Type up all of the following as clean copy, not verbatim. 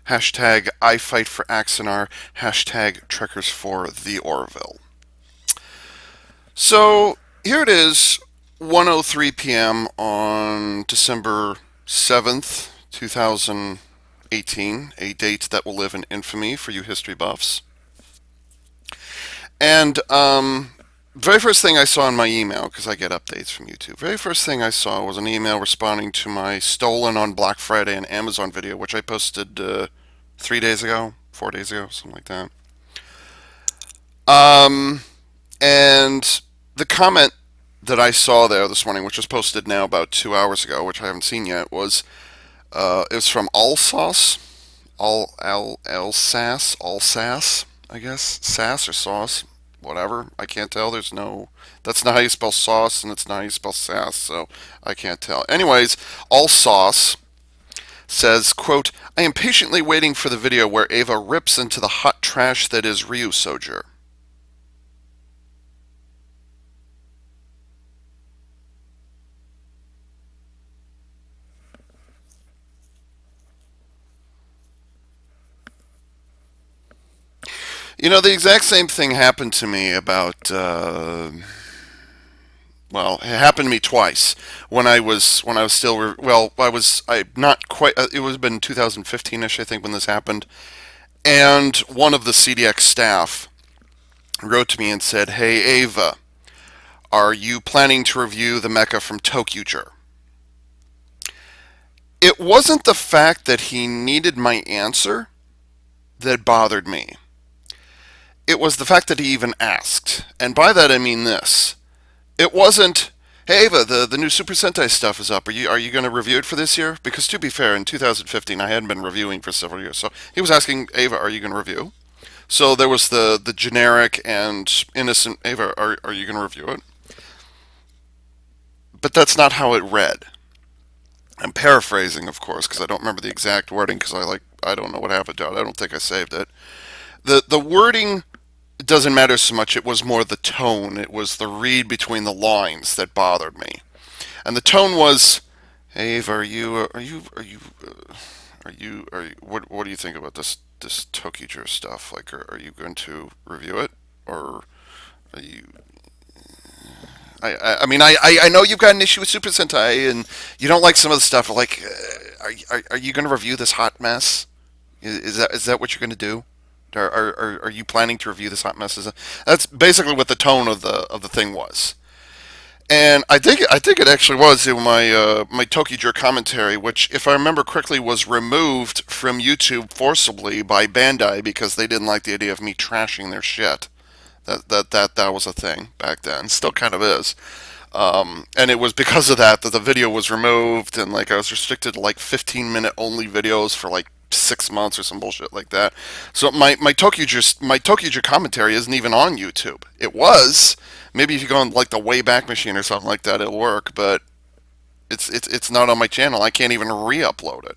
hashtag I Fight for Axanar, hashtag Trekkers for the Orville. So here it is, 1:03 p.m. on December 7th, 2018, a date that will live in infamy for you history buffs. And very first thing I saw in my email, because I get updates from YouTube, very first thing I saw was an email responding to my stolen on Black Friday and Amazon video, which I posted 3 days ago, 4 days ago, something like that. And the comment that I saw there this morning, which was posted now about 2 hours ago, which I haven't seen yet, was it was from Alsace, Alsace, I guess, sass or sauce, whatever. I can't tell. That's not how you spell sauce, and it's not how you spell sass, so I can't tell. Anyways, Alsace says, quote, I am patiently waiting for the video where Ava rips into the hot trash that is Ryusouger. You know, the exact same thing happened to me about, well, it happened to me twice. When I was still, I not quite, it was been 2015-ish, I think, when this happened. And one of the CDX staff wrote to me and said, hey, Ava, are you planning to review the mecha from Ryusouger? It wasn't the fact that he needed my answer that bothered me. It was the fact that he even asked. And by that I mean this. It wasn't, hey Ava, the new Super Sentai stuff is up. Are you going to review it for this year? Because to be fair, in 2015 I hadn't been reviewing for several years. So he was asking, Ava, are you going to review? So there was the generic and innocent, Ava, are you going to review it? But that's not how it read. I'm paraphrasing, of course, because I don't remember the exact wording, because I don't know what happened to it. I don't think I saved it. The wording doesn't matter so much. It was more the tone. It was the read between the lines that bothered me. And the tone was, hey, Ava, what do you think about this Ryusouger stuff? Like, are you going to review it, or are you? I mean, I know you've got an issue with Super Sentai, and you don't like some of the stuff. Like, are you going to review this hot mess? Is that what you're going to do? Are you planning to review this hot mess? That's basically what the tone of the thing was. And I think it actually was in my my Ryusouger commentary, which, if I remember correctly, was removed from YouTube forcibly by Bandai because they didn't like the idea of me trashing their shit. That was a thing back then. Still kind of is. And it was because of that the video was removed, and like I was restricted to like 15-minute only videos for like 6 months or some bullshit like that. So my Ryusouger commentary isn't even on YouTube. It was. Maybe if you go on like the Wayback Machine or something like that, it'll work, but it's not on my channel. I can't even re-upload it.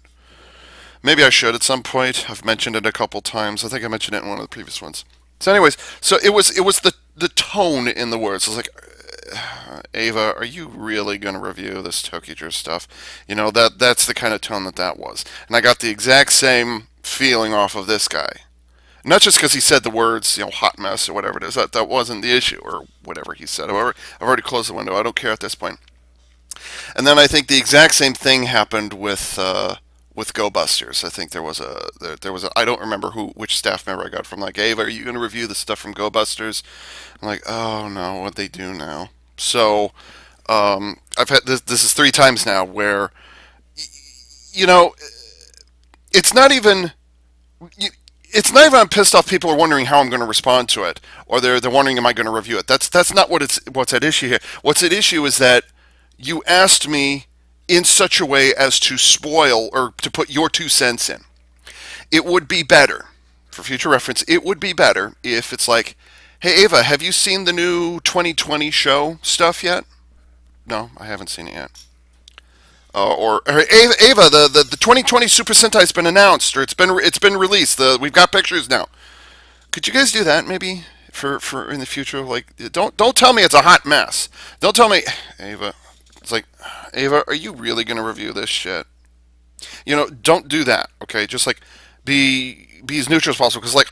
Maybe I should at some point. I've mentioned it a couple times. I think I mentioned it in one of the previous ones. So anyways, so it was the tone in the words. I was like, Ava, are you really going to review this Ryusouger stuff? You know, that's the kind of tone that was. And I got the exact same feeling off of this guy. Not just because he said the words, you know, hot mess or whatever it is. That wasn't the issue, or whatever he said. I've already closed the window. I don't care at this point. And then I think the exact same thing happened with Go Busters. I think there was a I don't remember which staff member I got from, like, Ava, are you going to review the stuff from Go Busters? I'm like, oh no, what'd they do now? So I've had this is 3 times now where, you know, it's not even I'm pissed off people are wondering how I'm going to respond to it, or they're wondering, am I going to review it? That's not what's at issue here. What's at issue is that you asked me in such a way as to spoil or to put your 2 cents in. It would be better, for future reference, it would be better if it's like, hey Ava, have you seen the new 2020 show stuff yet? No, I haven't seen it yet. Or Ava, the 2020 Super Sentai's been announced, or it's been released. We've got pictures now. Could you guys do that maybe for in the future? Like, don't tell me it's a hot mess. Don't tell me, Ava. It's like, Ava, are you really gonna review this shit? You know, don't do that. Okay, just like be as neutral as possible, because like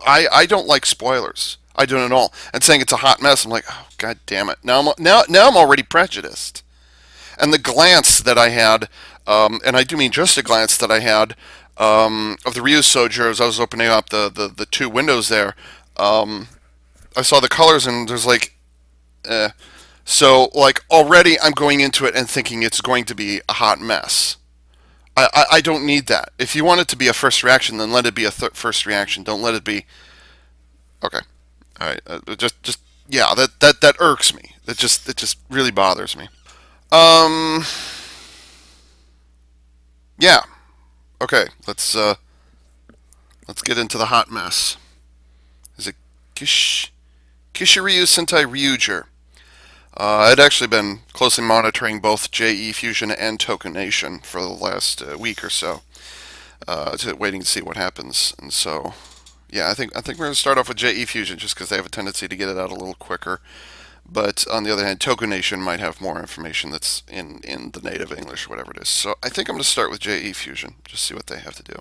I don't like spoilers. I don't at all. And saying it's a hot mess, I'm like, oh god damn it. Now I'm already prejudiced. And the glance that I had, and I do mean just a glance that I had of the Ryusouger as I was opening up the two windows there. I saw the colors and there's like, so like already I'm going into it and thinking it's going to be a hot mess. I don't need that. If you want it to be a first reaction, then let it be a first reaction. Don't let it be. Okay, all right. Just yeah. That irks me. It just really bothers me. Um. Yeah. Okay. Let's get into the hot mess. Is it Kishiryu Sentai Ryusouger? I'd actually been closely monitoring both JE Fusion and Token Nation for the last week or so, waiting to see what happens. And so, yeah, I think we're going to start off with JE Fusion just because they have a tendency to get it out a little quicker. But on the other hand, Token Nation might have more information that's in the native English, whatever it is. So I think I'm going to start with JE Fusion, just see what they have to do.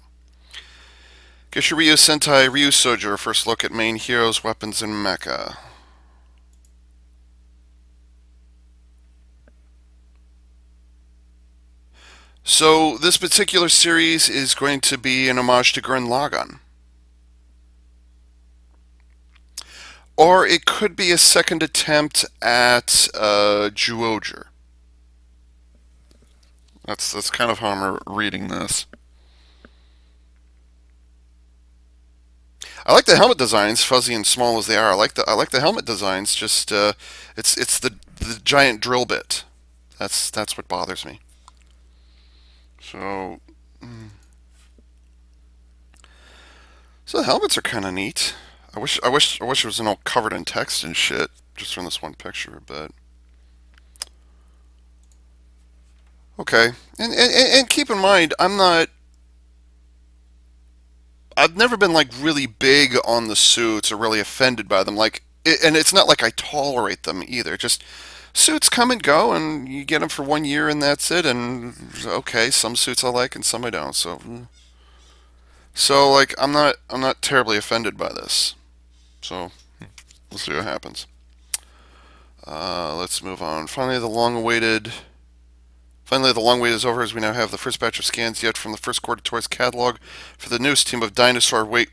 Kishiryu Sentai Ryusouger, first look at main heroes, weapons, and mecha. So this particular series is going to be an homage to Gurren Lagann. Or it could be a second attempt at Zyuohger. That's kind of how I'm reading this. I like the helmet designs, fuzzy and small as they are. I like the helmet designs. Just it's the giant drill bit. That's what bothers me. So, so the helmets are kind of neat. I wish it was all covered in text and shit just from this one picture, but okay. And keep in mind, I've never been like really big on the suits or really offended by them. Like, and it's not like I tolerate them either. Just suits come and go, and you get them for 1 year, and that's it. And okay, some suits I like, and some I don't. So like I'm not terribly offended by this. So we'll see what happens. Let's move on. Finally, the long wait is over, as we now have the first batch of scans yet from the first quarter toys catalog for the newest team of dinosaur. Wait.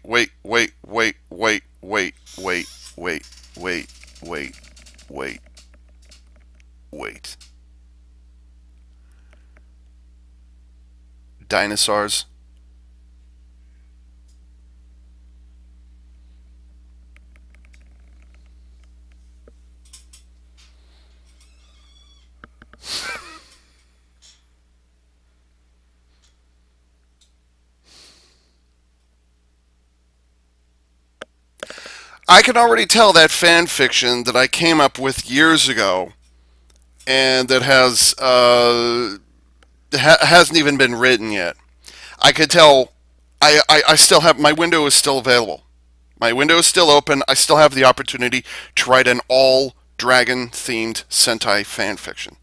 Dinosaurs. I can already tell that fan fiction that I came up with years ago, and that hasn't even been written yet. I could tell. I still have my window is still available. My window is still open. I still have the opportunity to write an all dragon themed Sentai fan fiction.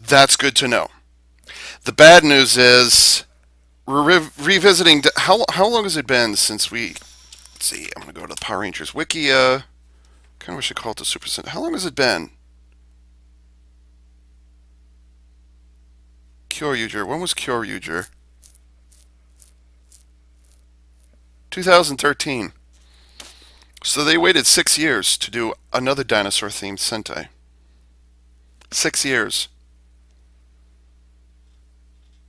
That's good to know. The bad news is we're revisiting. How long has it been since we? Let's see. I'm gonna go to the Power Rangers wiki. Kind of wish I called it the Super Sentai. How long has it been? Kyoryuger. When was Kyoryuger? 2013. So they waited 6 years to do another dinosaur-themed Sentai. 6 years.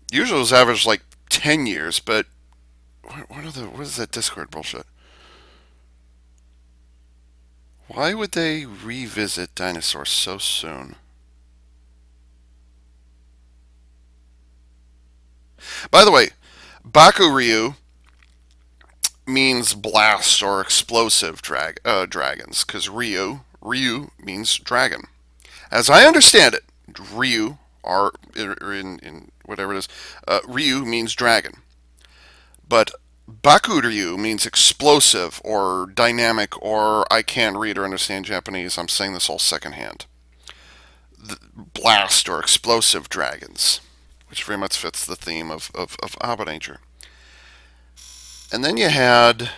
Usually it was average like 10 years, but what is that Discord bullshit? Why would they revisit dinosaurs so soon? By the way, Bakuryu means blast or explosive dragons, because Ryu means dragon. As I understand it, Ryu are in whatever it is. Ryu means dragon, but Bakuryu means explosive or dynamic, or I can't read or understand Japanese. I'm saying this all secondhand. Blast or explosive dragons, which very much fits the theme of Abba Danger. And then you had,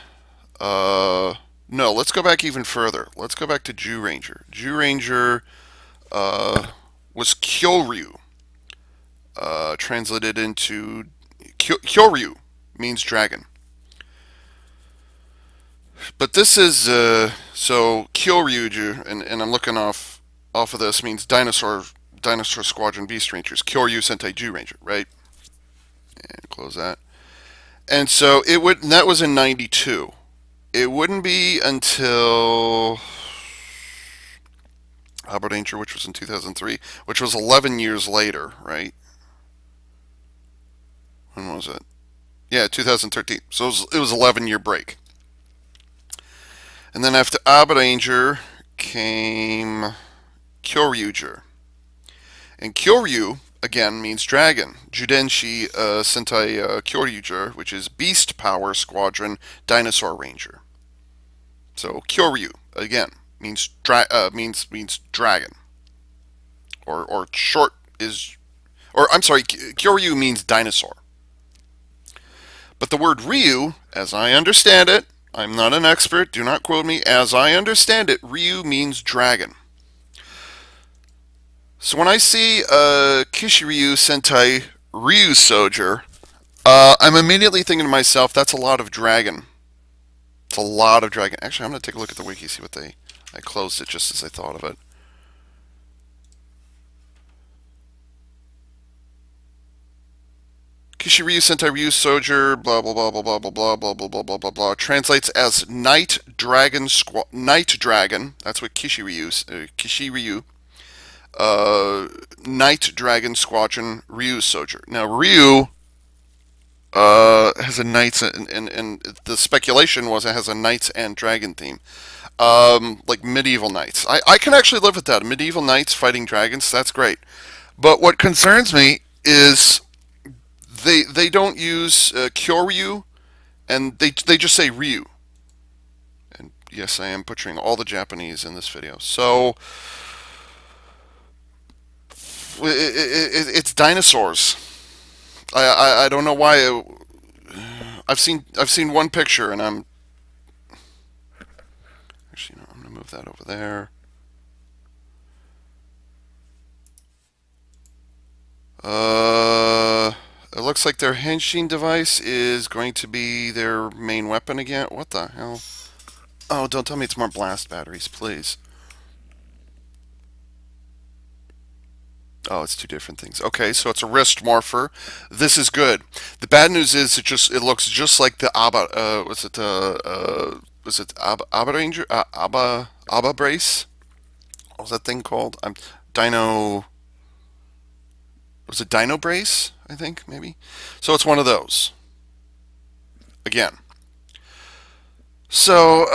no, let's go back even further. Let's go back to Jew Ranger. Jew Ranger was Kyoryu, translated into Kyoryu means dragon. But this is so Kyoryu, and I'm looking off of this means dinosaur squadron beast rangers. Kyoryu Sentai Jew Ranger, right? And close that. And so it would. And that was in '92. It wouldn't be until Albert Danger, which was in 2003, which was 11 years later, right? When was it? Yeah, 2013. So it was 11-year break. And then after Abaranger came Kyoryuger. And Kyoryu, again, means dragon. Judenshi Sentai Kyoryuger, which is Beast Power Squadron Dinosaur Ranger. So Kyoryu, again, means dragon. Or short is... Or, I'm sorry, Kyoryu means dinosaur. But the word Ryu, as I understand it, I'm not an expert, do not quote me, as I understand it, Ryu means dragon. So when I see Kishiryu Sentai Ryusouger, I'm immediately thinking to myself, that's a lot of dragon. It's a lot of dragon. Actually, I'm going to take a look at the wiki, see what they... I closed it just as I thought of it. Kishiryu Sentai Ryusouger, blah blah blah blah blah blah blah blah blah blah blah blah blah, translates as Night Dragon Night Dragon. That's what Kishiryu Night Dragon Squadron Ryusouger. Now Ryu has a knights and the speculation was it has a knights and dragon theme. Like medieval knights. I can actually live with that. Medieval knights fighting dragons, that's great. But what concerns me is they don't use Kyoryu, and they just say Ryu. And yes, I am butchering all the Japanese in this video. So it's dinosaurs. I don't know why. I've seen one picture, and I'm actually, no, I'm gonna move that over there. It looks like their henshin device is going to be their main weapon again. What the hell? Oh, don't tell me it's more blast batteries, please. Oh, it's two different things. Okay, so it's a wrist morpher. This is good. The bad news is it looks just like the ABBA. Was it ABBA Ranger? ABBA brace? What was that thing called? Dino. Was it Dino brace? I think maybe. So it's one of those. Again. So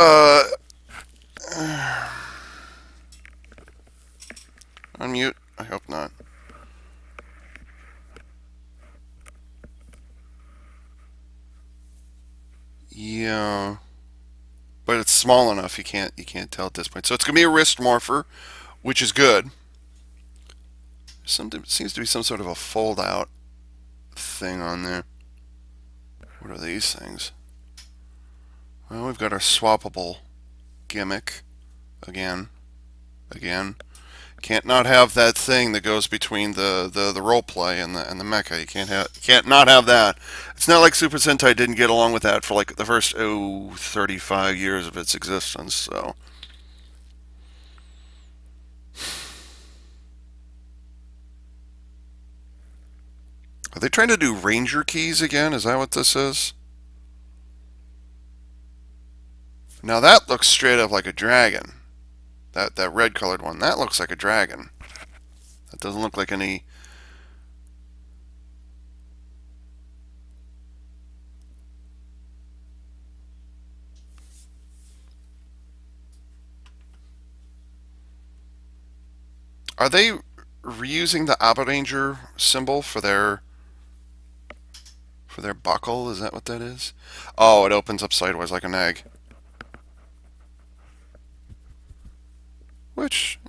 unmute. I hope not. Yeah, but it's small enough you can't tell at this point. So it's gonna be a wrist morpher, which is good. Something seems to be some sort of a fold out thing on there. What are these things? Well, we've got our swappable gimmick again. Can't not have that thing that goes between the role play and the mecha. You can't not have that. It's not like Super Sentai didn't get along with that for like the first 35 years of its existence. So are they trying to do Ranger keys again? Is that what this is? Now that looks straight up like a dragon. That red colored one. That looks like a dragon. That doesn't look like any... Are they reusing the Abba Ranger symbol for their buckle? Is that what that is? Oh, it opens up sideways like an egg. Which...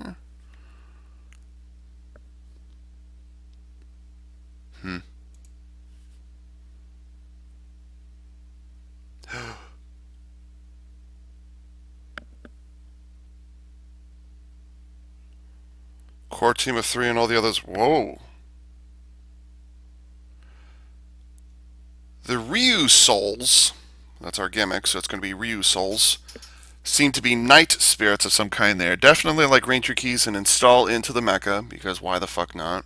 Core team of 3 and all the others. Whoa. The Ryu Souls, that's our gimmick, so it's going to be Ryu Souls, seem to be knight spirits of some kind there. Definitely like Ranger Keys and install into the mecha, because why the fuck not?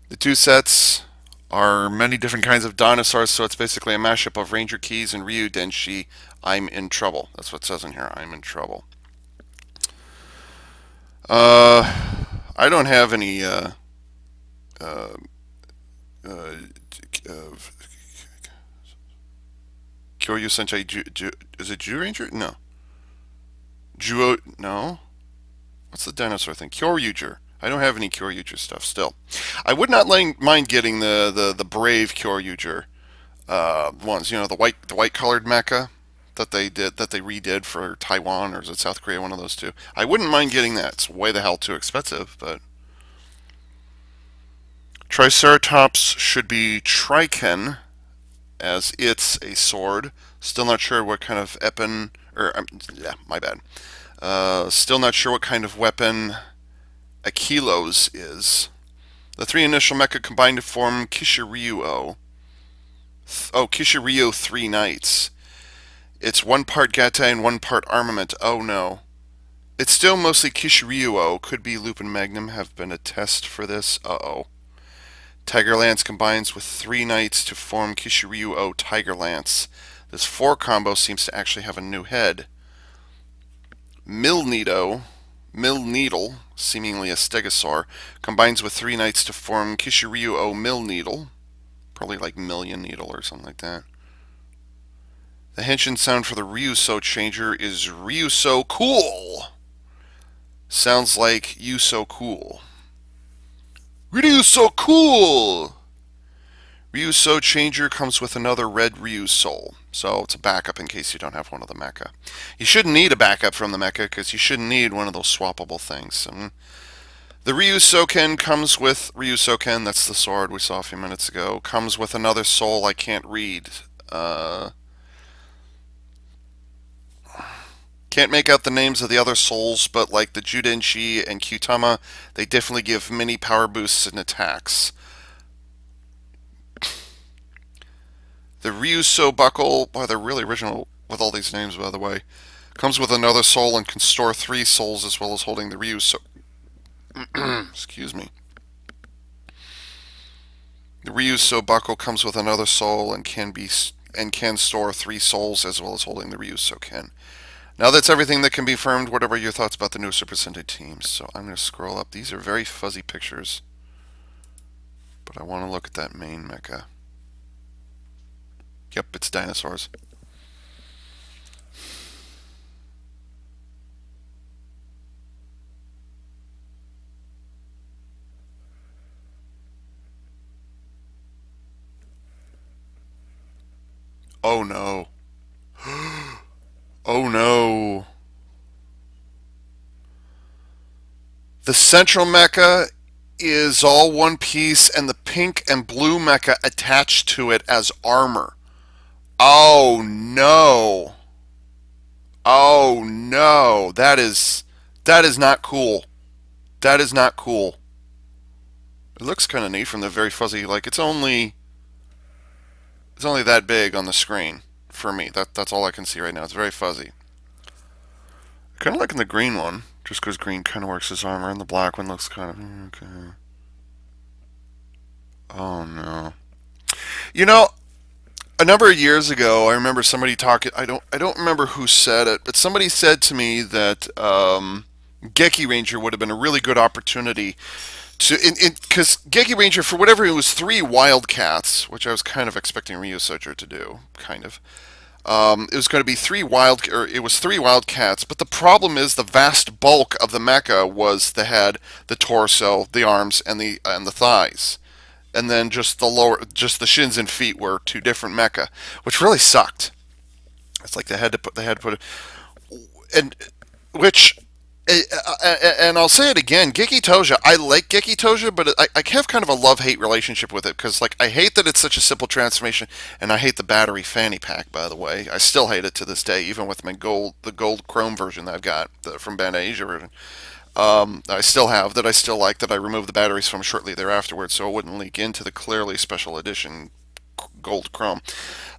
The two sets are many different kinds of dinosaurs, so it's basically a mashup of Ranger Keys and Ryu Denshi. I'm in trouble. That's what it says in here. I'm in trouble. I don't have any Kishiryu Sentai is it Ju Ranger? No. No. What's the dinosaur thing? Kyoryuger. I don't have any Kyoryuger stuff still. I would not mind getting the brave Kyoryuger ones, you know, the white colored mecha that they redid for Taiwan, or is it South Korea, one of those two. I wouldn't mind getting that. It's way the hell too expensive, but Triceratops should be Triken, as it's a sword. Still not sure what kind of weapon, yeah, my bad. Still not sure what kind of weapon Akilos is. The three initial mecha combined to form Kishiryu. Oh, Kishiryu 3 Knights. It's 1 part Gata and 1 part armament. Oh no. It's still mostly Kishiryu. Could be Lupin Magnum have been a test for this. Uh-oh. Tiger Lance combines with 3 Knights to form Kishiryu Tiger Lance. This 4 combo seems to actually have a new head. Mill Needle, seemingly a stegosaur, combines with 3 Knights to form Kishiryu Mill Needle. Probably like Million Needle or something like that. The henshin sound for the Ryusou changer is Ryusou Cool. Sounds like you so cool. Ryusou Cool! Ryusou changer comes with another red Ryu soul. So it's a backup in case you don't have one of the mecha. You shouldn't need a backup from the mecha because you shouldn't need one of those swappable things. The Ryusouken comes with Ryusouken, that's the sword we saw a few minutes ago, comes with another soul I can't read. Can't make out the names of the other souls, but like the Judenshi and Kyutama, they definitely give mini power boosts and attacks. The Ryusou buckle, boy, they're really original with all these names, by the way, comes with another soul and can store 3 souls as well as holding the Ryusou. Excuse me. The Ryusou buckle comes with another soul and can store 3 souls as well as holding the Ryusouken. Now that's everything that can be confirmed. What are your thoughts about the new Super Sentai teams? So I'm going to scroll up. These are very fuzzy pictures, but I want to look at that main mecha. Yep, it's dinosaurs. Oh no. Oh no. The central mecha is all one piece and the pink and blue mecha attached to it as armor. Oh no. Oh no. That is not cool. That is not cool. It looks kind of neat from the very fuzzy, like it's only that big on the screen for me. That's all I can see right now. It's very fuzzy. Kind of liking the green one, just because green kind of works as armor, and the black one looks kind of okay. Oh no. You know, a number of years ago, I remember somebody talking. I don't remember who said it, but somebody said to me that Geki Ranger would have been a really good opportunity to, because Geki Ranger, for whatever, it was 3 Wildcats, which I was kind of expecting Ryusouger to do, kind of. It was going to be 3 Wildcats, but the problem is the vast bulk of the mecha was the head, the torso, the arms, and the thighs, and then just the shins and feet were 2 different mecha, which really sucked. It's like they had to put and which. And I'll say it again, Geki Toja, I like Geki Toja, but I have kind of a love-hate relationship with it, because like I hate that it's such a simple transformation, and I hate the battery fanny pack, by the way. I still hate it to this day, even with the gold chrome version that I've got, from Bandai Asia version. I still have, that I still like, that I removed the batteries from shortly thereafterwards so it wouldn't leak into the clearly special edition gold chrome.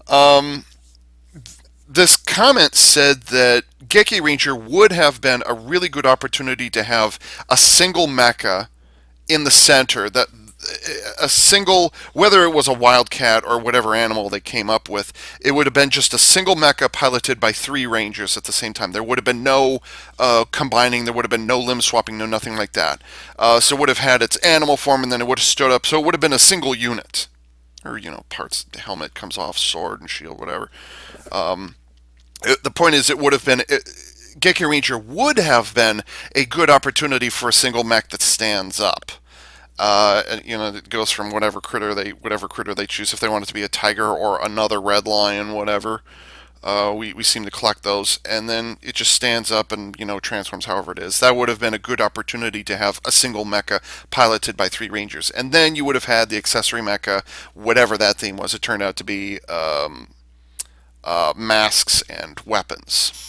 Um, this comment said that Geki Ranger would have been a really good opportunity to have a single mecha in the center, that a single, whether it was a wildcat or whatever animal they came up with, it would have been just a single mecha piloted by 3 rangers at the same time. There would have been no combining, there would have been no limb swapping, no nothing like that. So it would have had its animal form, and then it would have stood up, so it would have been a single unit. Or, parts, the helmet comes off, sword and shield, whatever. The point is, it would have been... Geki Ranger would have been a good opportunity for a single mech that stands up. It goes from whatever critter they choose. If they want it to be a tiger or another red lion, whatever, we seem to collect those, and then it just stands up and transforms however it is. That would have been a good opportunity to have a single mecha piloted by 3 rangers, and then you would have had the accessory mecha, whatever that theme was. It turned out to be masks and weapons.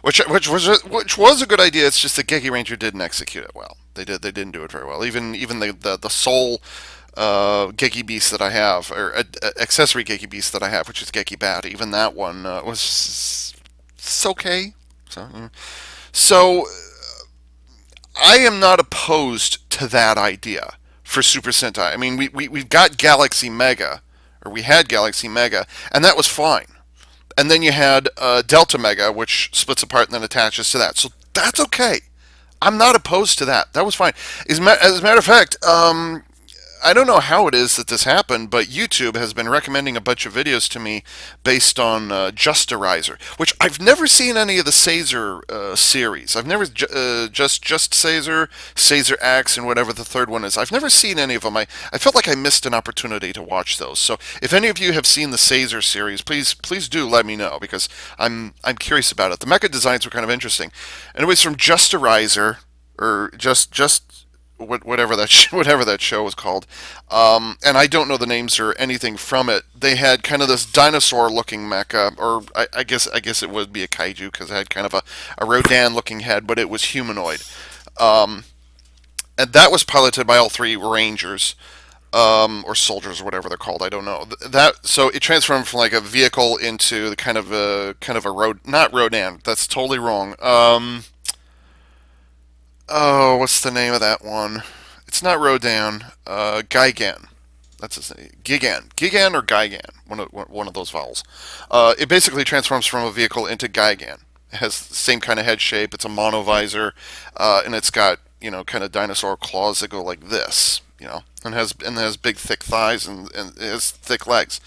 Which was a good idea. It's just that Geki Ranger didn't execute it well. They didn't do it very well. Even the sole Geki Beast that I have, or accessory Geki Beast that I have, which is Geki Bat, even that one was it's okay. So I am not opposed to that idea for Super Sentai. I mean, we've got Galaxy Mega, or we had Galaxy Mega, and that was fine. And then you had Delta Mega, which splits apart and then attaches to that. So that's okay. I'm not opposed to that. That was fine. As a matter of fact, I don't know how it is that this happened, but YouTube has been recommending a bunch of videos to me based on Justerizer, which I've never seen any of the Sazer series. I've never just Sazer, Sazer X, and whatever the third one is. I've never seen any of them. I felt like I missed an opportunity to watch those. So if any of you have seen the Sazer series, please do let me know, because I'm curious about it. The mecha designs were kind of interesting. And it was from Justerizer, or whatever that show was called, and I don't know the names or anything from it. They had kind of this dinosaur-looking mecha, or I guess it would be a kaiju, because it had kind of a Rodan-looking head, but it was humanoid, and that was piloted by all 3 rangers, or soldiers, or whatever they're called. I don't know. So it transformed from like a vehicle into the kind of a not Rodan. That's totally wrong. Oh, what's the name of that one? It's not Rodan. Gigan. That's his name. Gigan or Gigan. One of those vowels. It basically transforms from a vehicle into Gigan. It has the same kind of head shape. It's a monovisor, and it's got kind of dinosaur claws that go like this. And has big thick thighs, and it has thick legs.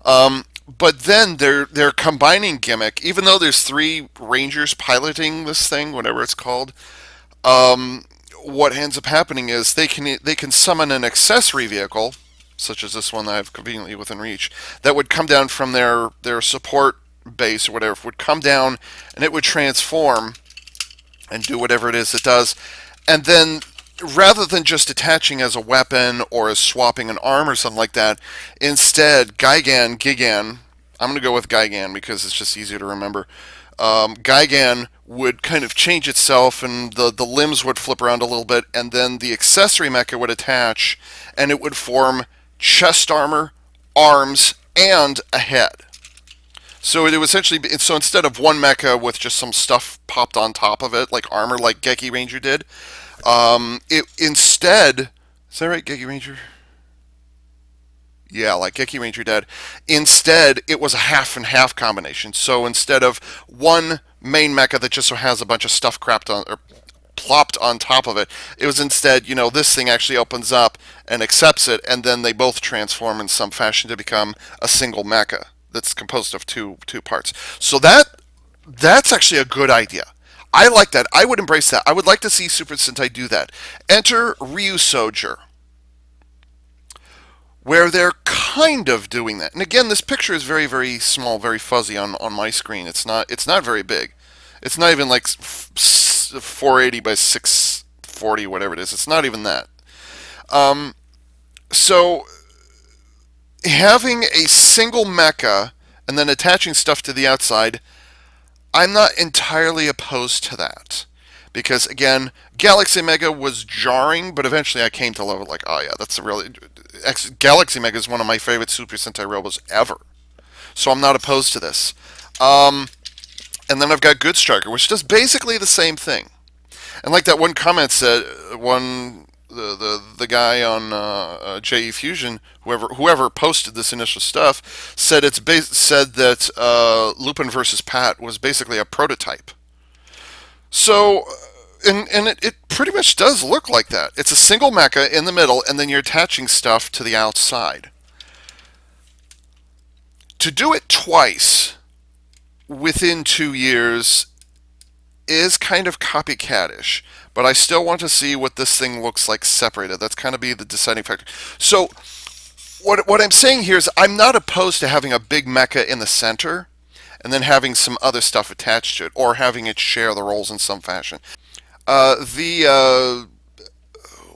But then their combining gimmick, even though there's 3 rangers piloting this thing, whatever it's called. What ends up happening is they can summon an accessory vehicle, such as this one that I have conveniently within reach, that would come down from their support base or whatever. It would come down and it would transform and do whatever it is it does, and then rather than just attaching as a weapon or as swapping an arm or something like that, instead Gigan, I'm going to go with Gigan because it's just easier to remember. Gigan would kind of change itself, and the limbs would flip around a little bit, and then the accessory mecha would attach, and it would form chest armor, arms, and a head. So it would essentially be, so instead of one mecha with just some stuff popped on top of it, like armor, like Geki Ranger did, it instead, is that right, Geki Ranger? Yeah, like Geki Ranger did. Instead, it was a half and half combination. So instead of one main mecha that just has a bunch of stuff plopped on top of it, it was instead, this thing actually opens up and accepts it, and then they both transform in some fashion to become a single mecha that's composed of two parts. So that's actually a good idea. I like that. I would embrace that. I would like to see Super Sentai do that. Enter Ryusouger, where they're kind of doing that. And again, this picture is very, very small, very fuzzy on my screen. It's not very big. It's not even like 480 by 640, whatever it is. It's not even that. So having a single mecha and then attaching stuff to the outside, I'm not entirely opposed to that. because again, Galaxy Mega was jarring, but eventually I came to love it. Like, oh yeah, that's a really Galaxy Mega is one of my favorite Super Sentai Robos ever. So I'm not opposed to this. Um, and then I've got Good Striker, which does basically the same thing. And like that one comment said, the guy on JE Fusion, whoever posted this initial stuff, said said that Lupin versus Pat was basically a prototype. So, and it pretty much does look like that. It's a single mecha in the middle, and then you're attaching stuff to the outside. To do it twice within 2 years is kind of copycatish, but I still want to see what this thing looks like separated. That's kind of be the deciding factor. So what I'm saying here is I'm not opposed to having a big mecha in the center and then having some other stuff attached to it, or having it share the roles in some fashion. What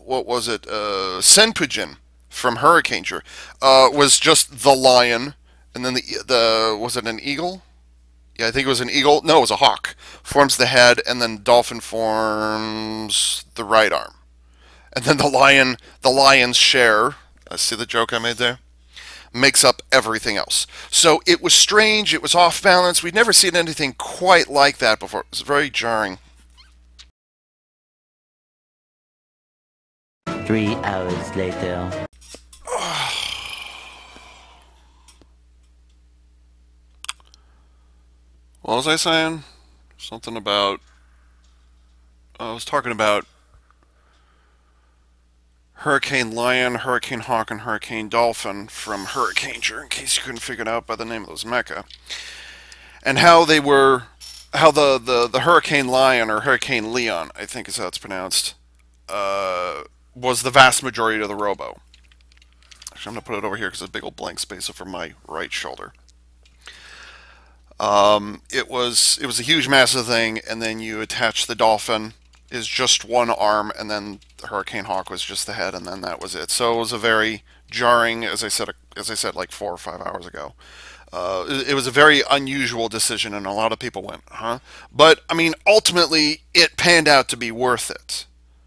was it? Senpujin from Hurricaneger was just the lion, and then the was it an eagle? Yeah, I think it was an eagle. No, it was a hawk. Forms the head, and then dolphin forms the right arm. And then the lion's share, I see the joke I made there, makes up everything else. So it was strange, it was off balance. We'd never seen anything quite like that before. It was very jarring. 3 hours later. What was I saying? Something about... I was talking about Hurricane Lion, Hurricane Hawk, and Hurricane Dolphin from Hurricaneger, in case you couldn't figure it out by the name of those mecha. And how they were... How the Hurricane Lion, or Hurricane Leon, I think is how it's pronounced, was the vast majority of the robo. Actually, I'm going to put it over here because there's a big old blank space over my right shoulder. It was a huge, massive thing, and then you attach the dolphin is just one arm, and then the Hurricane Hawk was just the head, and then that was it. So it was a very jarring, as I said like 4 or 5 hours ago. It was a very unusual decision, and a lot of people went, huh? But I mean, ultimately, it panned out to be worth it.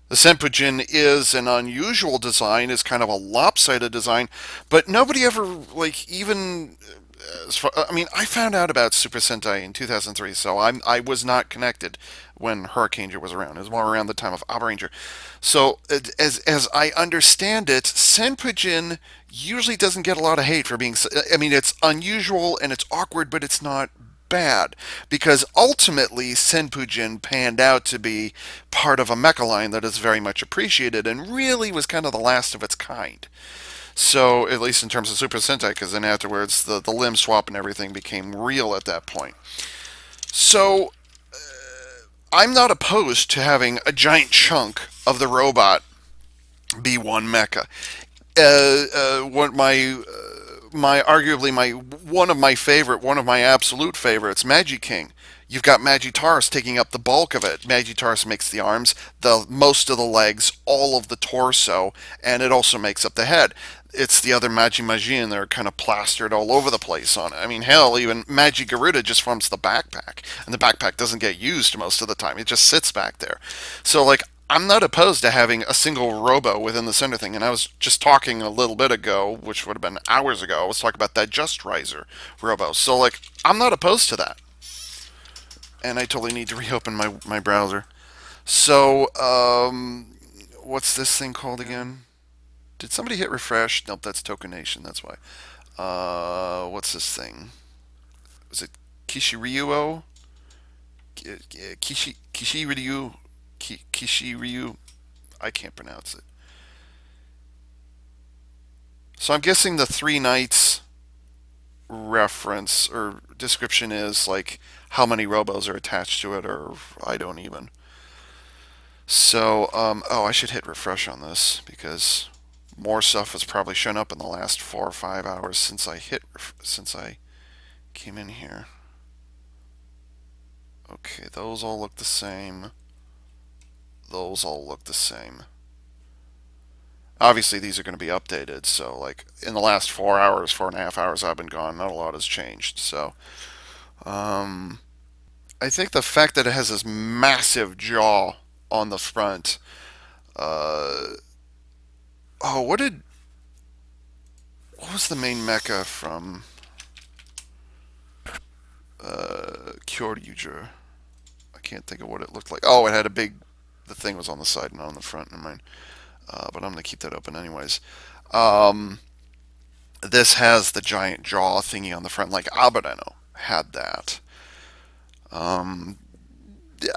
The Senpujin is an unusual design, is kind of a lopsided design, but nobody ever, like, even... I mean, I found out about Super Sentai in 2003, so I was not connected when Hurricaneger was around. It was more around the time of Abaranger. So, as I understand it, Senpujin usually doesn't get a lot of hate for being... I mean, it's unusual and it's awkward, but it's not bad, because ultimately Senpujin panned out to be part of a mecha line that is very much appreciated and really was kind of the last of its kind. So, at least in terms of Super Sentai, because then afterwards the limb swap and everything became real at that point. So, I'm not opposed to having a giant chunk of the robot be one mecha. One of my absolute favorites, Magiking. You've got Magitaurus taking up the bulk of it. Magitaurus makes the arms, most of the legs, all of the torso, and it also makes up the head. It's the other Magimajin, they're kind of plastered all over the place on it. I mean, hell, even Magigaruda just forms the backpack, and the backpack doesn't get used most of the time. It just sits back there. So, like, I'm not opposed to having a single robo within the center thing, and I was just talking a little bit ago, which would have been hours ago, I was talking about that Just Riser robo. So, like, I'm not opposed to that. And I totally need to reopen my browser. So, what's this thing called again? Did somebody hit refresh? Nope, that's Tokenation, that's why. What's this thing? Was it Kishiryu? Kishiryu? I can't pronounce it. So I'm guessing the Three Knights reference or description is like how many robos are attached to it, or I don't even. So, oh, I should hit refresh on this because more stuff has probably shown up in the last 4 or 5 hours since I came in here. Okay, those all look the same. Those all look the same. Obviously, these are going to be updated, so like in the last 4 hours, 4.5 hours I've been gone, not a lot has changed. So, I think the fact that it has this massive jaw on the front. Uh, oh, what was the main mecha from Kyoryuger? I can't think of what it looked like. Oh, it had a big. The thing was on the side, not on the front. Never mind. But I'm gonna keep that open anyways. Um, this has the giant jaw thingy on the front, like Aberano had that. Um,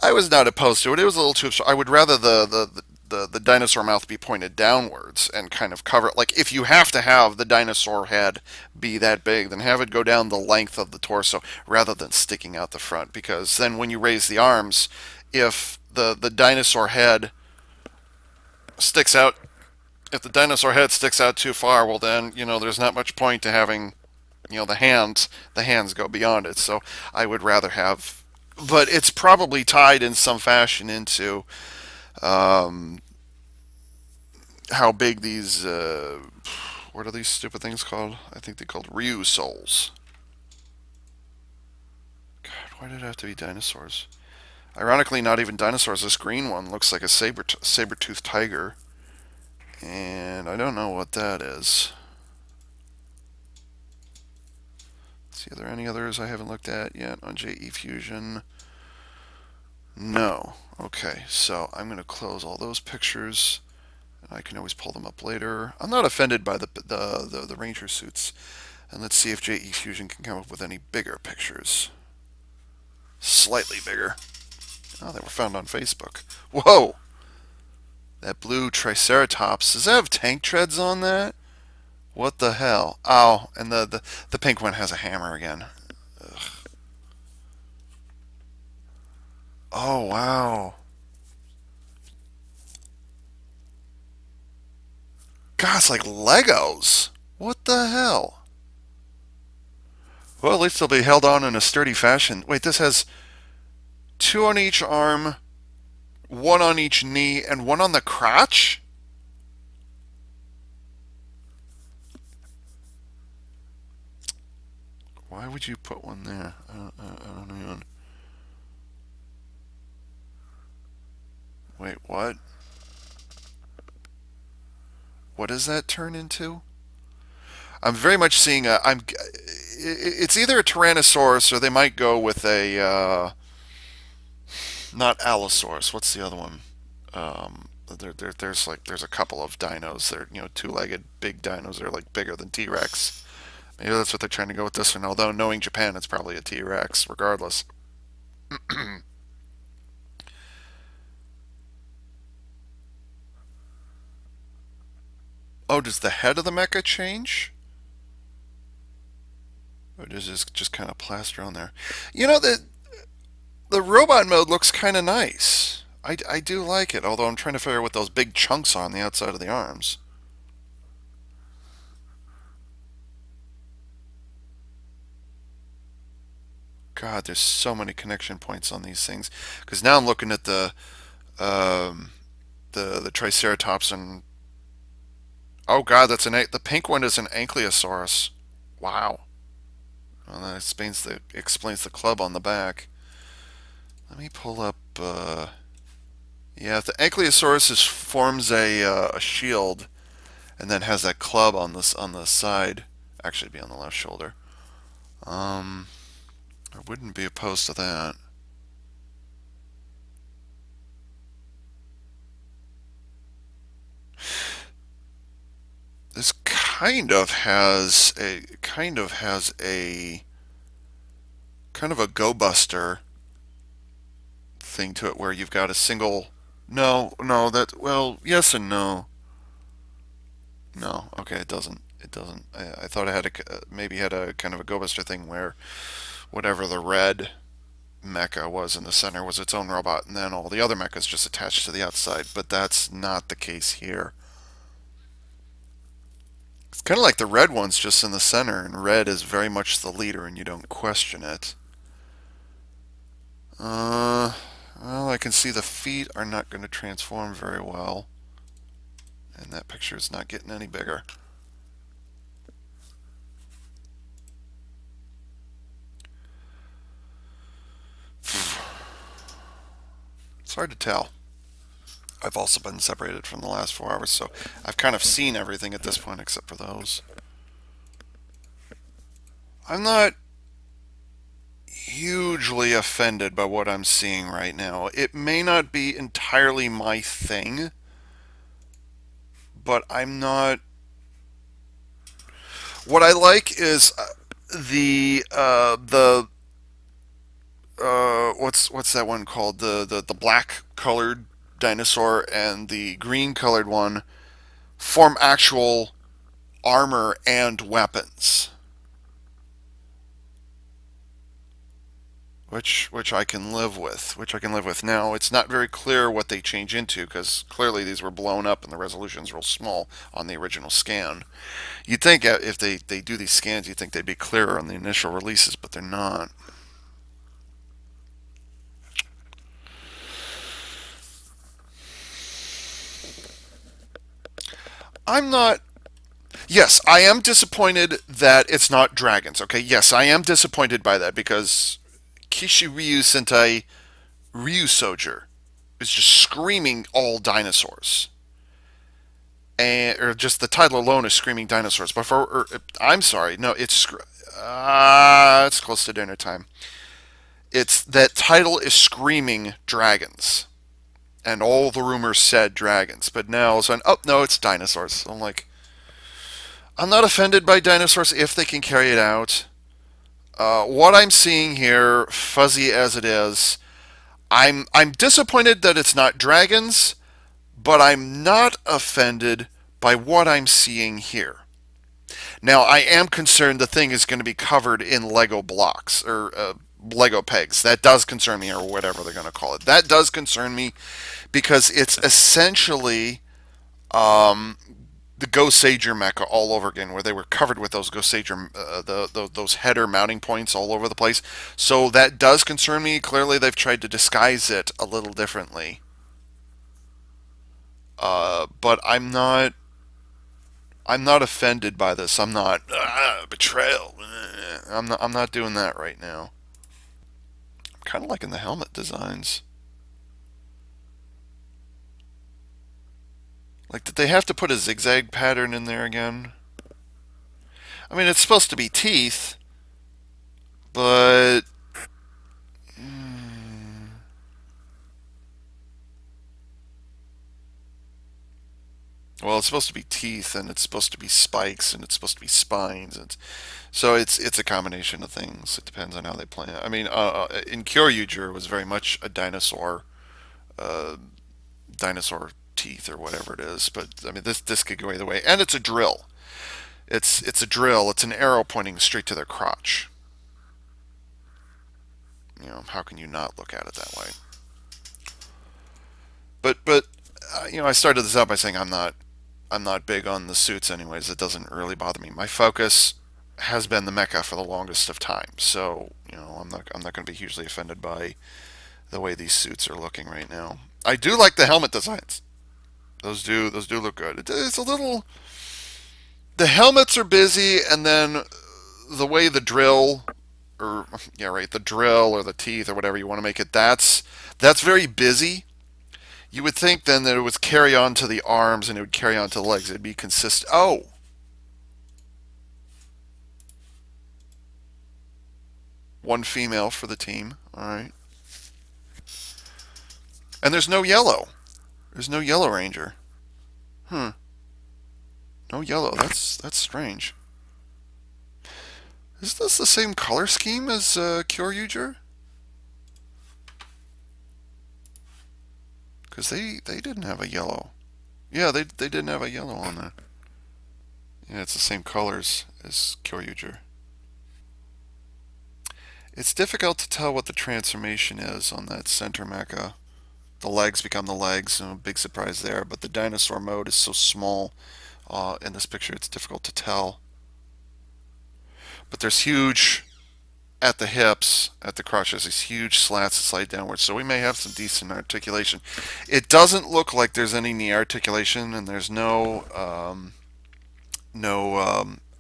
I was not opposed to it. It was a little too. I would rather the dinosaur mouth be pointed downwards and kind of cover it. Like if you have to have the dinosaur head be that big, then have it go down the length of the torso rather than sticking out the front. Because then when you raise the arms, if the dinosaur head sticks out, if the dinosaur head sticks out too far, well then there's not much point to having the hands go beyond it. So I would rather have, but it's probably tied in some fashion into um, how big these what are these stupid things called? I think they're called Ryu souls. God, why did it have to be dinosaurs? Ironically, not even dinosaurs. This green one looks like a saber-toothed tiger, and I don't know what that is. Let's see, are there any others I haven't looked at yet on JE Fusion? No. Okay, so I'm going to close all those pictures, and I can always pull them up later. I'm not offended by the Ranger suits. And let's see if JE Fusion can come up with any bigger pictures. Slightly bigger. Oh, they were found on Facebook. Whoa! That blue Triceratops. Does that have tank treads on that? What the hell? Oh, and the pink one has a hammer again. Ugh. Oh, wow. God, it's like Legos. What the hell? Well, at least they'll be held on in a sturdy fashion. Wait, this has two on each arm, one on each knee, and one on the crotch? Why would you put one there? I don't even. Wait, what? What does that turn into? I'm very much seeing a. It's either a Tyrannosaurus or they might go with a. Not Allosaurus. What's the other one? There's a couple of dinos. They're two-legged big dinos. They're like bigger than T-Rex. Maybe that's what they're trying to go with this one. Although knowing Japan, it's probably a T-Rex regardless. Oh, does the head of the mecha change? Or does this just kind of plaster on there? The robot mode looks kind of nice. I do like it, although I'm trying to figure out what those big chunks are on the outside of the arms. God, there's so many connection points on these things. Because now I'm looking at um, the Triceratops, and oh God, the pink one is an Ankylosaurus. Wow. Well, that explains the club on the back. Let me pull up. Yeah, if the Ankylosaurus forms a shield, and then has that club on the side. Actually, it'd be on the left shoulder. I wouldn't be opposed to that. This kind of has a kind of a Go Buster thing to it, where you've got a single. No, no, well, yes and no. No, okay, it doesn't. It doesn't. I thought it had maybe had a kind of a Go Buster thing where whatever the red mecha was in the center was its own robot, and then all the other mechas just attached to the outside. But that's not the case here. It's kind of like the red one's just in the center, and red is very much the leader, and you don't question it. Well, I can see the feet are not going to transform very well, and that picture is not getting any bigger. It's hard to tell. I've also been separated from the last 4 hours, so I've kind of seen everything at this point except for those. I'm not hugely offended by what I'm seeing right now. It may not be entirely my thing, but I'm not. What I like is the what's that one called? The black colored dinosaur and the green colored one form actual armor and weapons, which I can live with. Now, it's not very clear what they change into because clearly these were blown up and the resolution's real small on the original scan. You'd think if they do these scans, you'd think they'd be clearer on the initial releases, but they're not. I'm not. Yes, I am disappointed that it's not dragons. Okay, yes, I am disappointed by that because Kishiryu Sentai Ryusouger is just screaming all dinosaurs. And, or just the title alone is screaming dinosaurs. But I'm sorry, no, it's close to dinner time. It's that title is screaming dragons, and all the rumors said dragons, but now it's on. Oh no, it's dinosaurs. I'm like, I'm not offended by dinosaurs if they can carry it out. What I'm seeing here, fuzzy as it is, I'm disappointed that it's not dragons, but I'm not offended by what I'm seeing here. Now, I am concerned the thing is going to be covered in Lego blocks or Lego pegs. That does concern me, or whatever they're going to call it. That does concern me because it's essentially the Go-Sager mecha all over again, where they were covered with those Go-Sager, those header mounting points all over the place. So that does concern me. Clearly, they've tried to disguise it a little differently. But I'm not offended by this. I'm not betrayal. I'm not doing that right now. I'm kind of liking the helmet designs. Like, did they have to put a zigzag pattern in there again? I mean, it's supposed to be teeth, but well, it's supposed to be teeth, and it's supposed to be spikes, and it's supposed to be spines, and so it's a combination of things. It depends on how they plan. I mean, in Kyoryuger was very much a dinosaur, dinosaur teeth or whatever it is. But I mean, this could go either way, and it's a drill. It's a drill. It's an arrow pointing straight to their crotch. You know, how can you not look at it that way? But you know, I started this out by saying I'm not big on the suits anyways. It doesn't really bother me. My focus has been the mecha for the longest of time. So, you know, I'm not going to be hugely offended by the way these suits are looking right now. I do like the helmet designs. Those do look good. It's a little, the helmets are busy, and then the way the drill, or yeah, right, the drill or the teeth or whatever you want to make it, that's very busy. You would think then that it would carry on to the arms and it would carry on to the legs. It'd be consistent. Oh! One female for the team. Alright. And there's no yellow. There's no yellow ranger. No yellow. That's strange. Is this the same color scheme as Kyoryuger? Because they didn't have a yellow. Yeah, they didn't have a yellow on there. Yeah, it's the same colors as Kyoryuger. It's difficult to tell what the transformation is on that center mecha. The legs become the legs, no big surprise there, but the dinosaur mode is so small in this picture it's difficult to tell. But there's huge, at the hips, at the crotch, there's these huge slats that slide downwards, so we may have some decent articulation. It doesn't look like there's any knee articulation, and there's no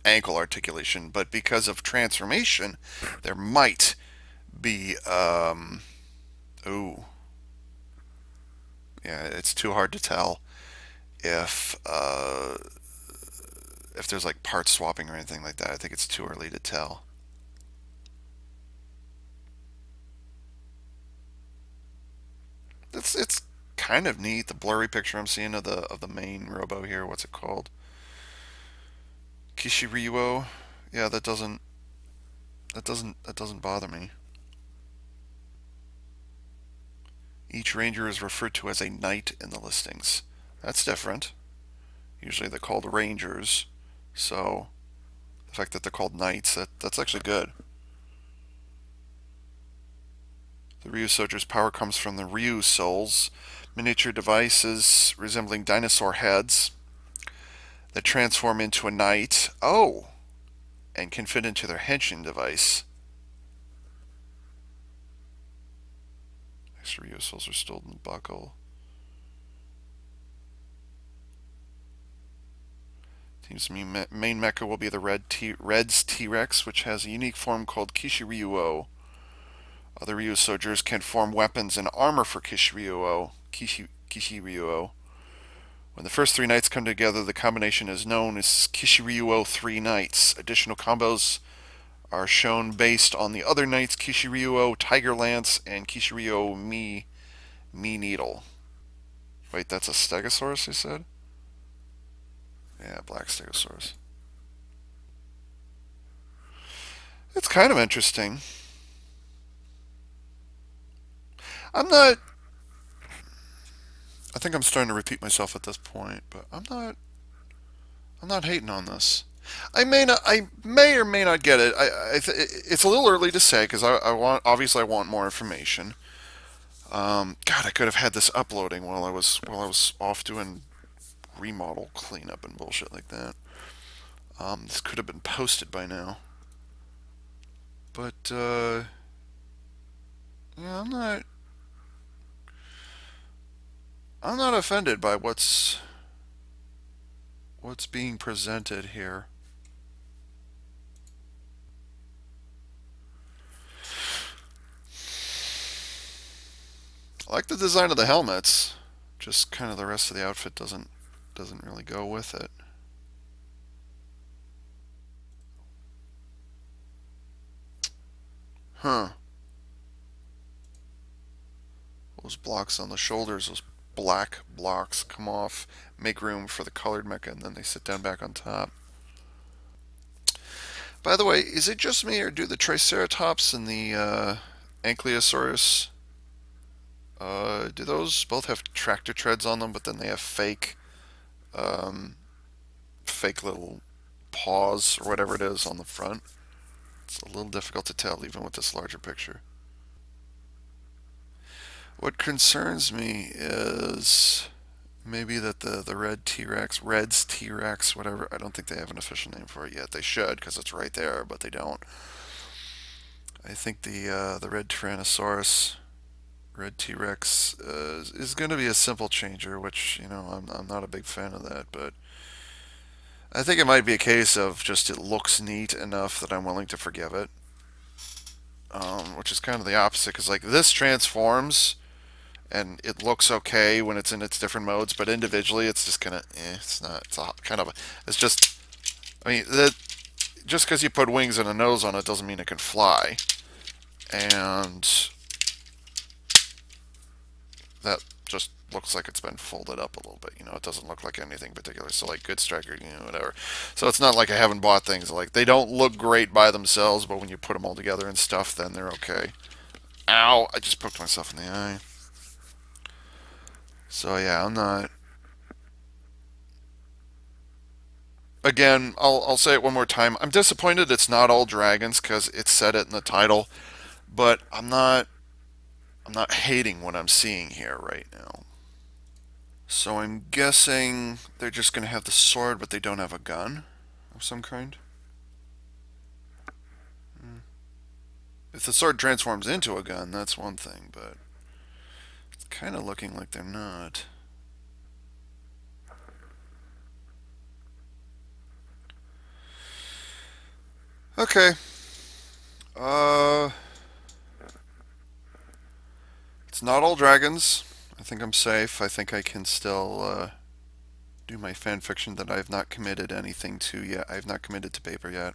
ankle articulation, but because of transformation, there might be, ooh. Yeah, it's too hard to tell if if there's like part swapping or anything like that. I think it's too early to tell. It's kind of neat. The blurry picture I'm seeing of the main robo here. What's it called? Kishiryu. Yeah, that doesn't bother me. Each ranger is referred to as a knight in the listings. That's different. Usually they're called rangers. So the fact that they're called knights, that's actually good. The Ryusouger's power comes from the Ryu souls, miniature devices resembling dinosaur heads that transform into a knight. Oh, and can fit into their henshin device. Extra Ryu souls are stored in the buckle. Team's main mecha will be the Red's T-Rex, which has a unique form called Kishiryu. Other Ryusougers can form weapons and armor for Kishiryu. When the first three knights come together, the combination is known as Kishiryu 3 Knights. Additional combos are shown based on the other knights, Kishiryu Tiger Lance and Kishiryu Mi Needle. Wait, that's a Stegosaurus, you said? Yeah, Black Stegosaurus. It's kind of interesting. I'm not. I think I'm starting to repeat myself at this point, but I'm not. I'm not hating on this. I may not. I may or may not get it. It's a little early to say because I want. Obviously, I want more information. God, I could have had this uploading while I was off doing remodel cleanup and bullshit like that. This could have been posted by now. But yeah, I'm not offended by what's being presented here. I like the design of the helmets. Just kind of the rest of the outfit doesn't really go with it. Huh. Those blocks on the shoulders, those black blocks come off, make room for the colored mecha, and then they sit down back on top. By the way, is it just me, or do the Triceratops and the Ankylosaurus, do those both have tractor treads on them, but then they have um, fake little paws or whatever it is on the front? It's a little difficult to tell even with this larger picture. What concerns me is maybe that the Red's T-Rex, whatever, I don't think they have an official name for it yet. They should, because it's right there, but they don't. I think the Red Tyrannosaurus, Red T-Rex, is going to be a simple changer, which, I'm not a big fan of that, but I think it might be a case of just it looks neat enough that I'm willing to forgive it. Which is kind of the opposite, because like this transforms and it looks okay when it's in its different modes, but individually it's just kind of, it's not, it's a kind of, it's just, I mean, just because you put wings and a nose on it doesn't mean it can fly. And that just looks like it's been folded up a little bit. It doesn't look like anything particular. So like Good Striker, whatever. So it's not like I haven't bought things. Like they don't look great by themselves, but when you put them all together and stuff, then they're okay. Ow! I just poked myself in the eye. So yeah, I'm not. Again, I'll say it one more time. I'm disappointed it's not all dragons because it said it in the title, but I'm not hating what I'm seeing here right now. So I'm guessing they're just going to have the sword, but they don't have a gun of some kind. If the sword transforms into a gun, that's one thing, but it's kind of looking like they're not. Okay. It's not all dragons. I think I'm safe. I think I can still do my fan fiction that I have not committed anything to yet. I have not committed to paper yet.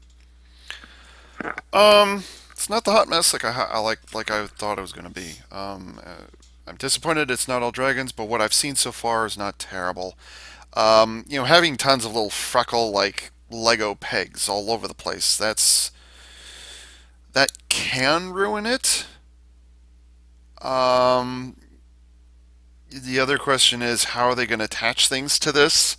It's not the hot mess like I thought it was going to be. I'm disappointed it's not all dragons, but what I've seen so far is not terrible. Having tons of little freckle like Lego pegs all over the place, that can ruin it. Um, the other question is, how are they going to attach things to this?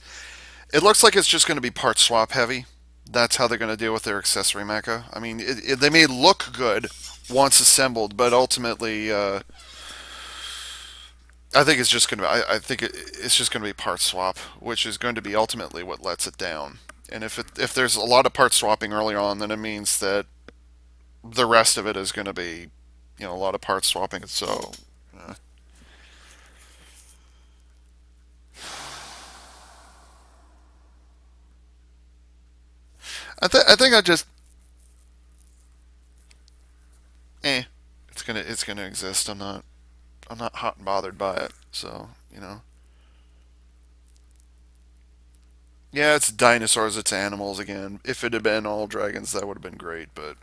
It looks like it's just going to be part swap heavy. That's how they're going to deal with their accessory mecha. I mean, they may look good once assembled, but ultimately, I think it's just going to. I think it's just going to be part swap, which is going to be ultimately what lets it down. And if there's a lot of part swapping early on, then it means that the rest of it is going to be, a lot of part swapping. So, I think I just it's gonna exist. I'm not hot and bothered by it. So, yeah, it's dinosaurs, it's animals again. If it had been all dragons, that would have been great, but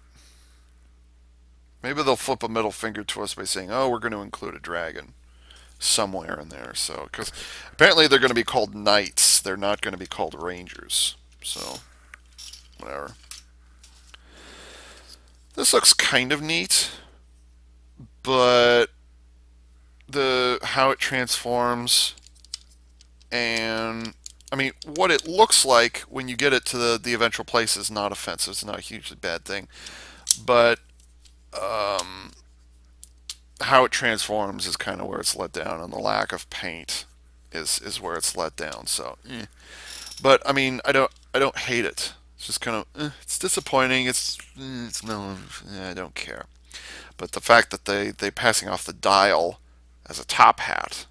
maybe they'll flip a middle finger to us by saying, "Oh, we're going to include a dragon somewhere in there." So, because apparently they're going to be called knights, they're not going to be called rangers. So, whatever. This looks kind of neat, but the how it transforms and I mean what it looks like when you get it to the eventual place is not offensive. It's not a hugely bad thing, but how it transforms is kind of where it's let down, and the lack of paint is where it's let down. So, but I mean, I don't hate it. It's just kind of it's disappointing. It's no, I don't care. But the fact that they passing off the dial as a top hat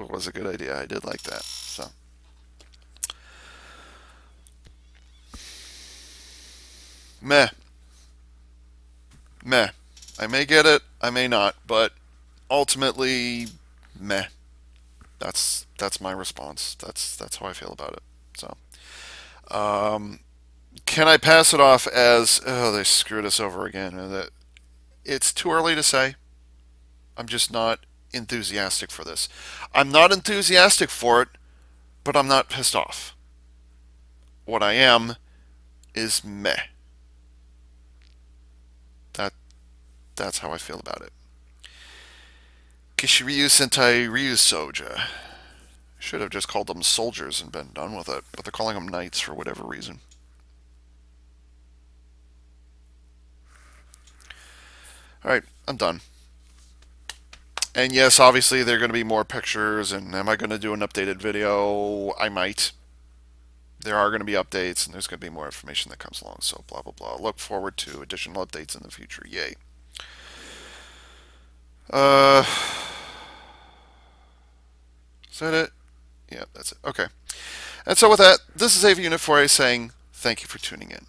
was a good idea. I did like that. So, meh, meh. I may get it, I may not, but ultimately, meh. That's my response. That's how I feel about it. So, can I pass it off as, oh, they screwed us over again? That it's too early to say. I'm just not enthusiastic for this. I'm not enthusiastic for it, but I'm not pissed off. What I am is meh. That that's how I feel about it. Kishiryu Sentai Ryusouger. Should have just called them soldiers and been done with it, but they're calling them knights for whatever reason. Alright, I'm done. And yes, obviously there are going to be more pictures, and am I going to do an updated video? I might. There are going to be updates, and there's going to be more information that comes along, so blah, blah, blah. Look forward to additional updates in the future. Yay. Is that it? Yeah, that's it. Okay. And so with that, this is AV Unit 4A saying thank you for tuning in.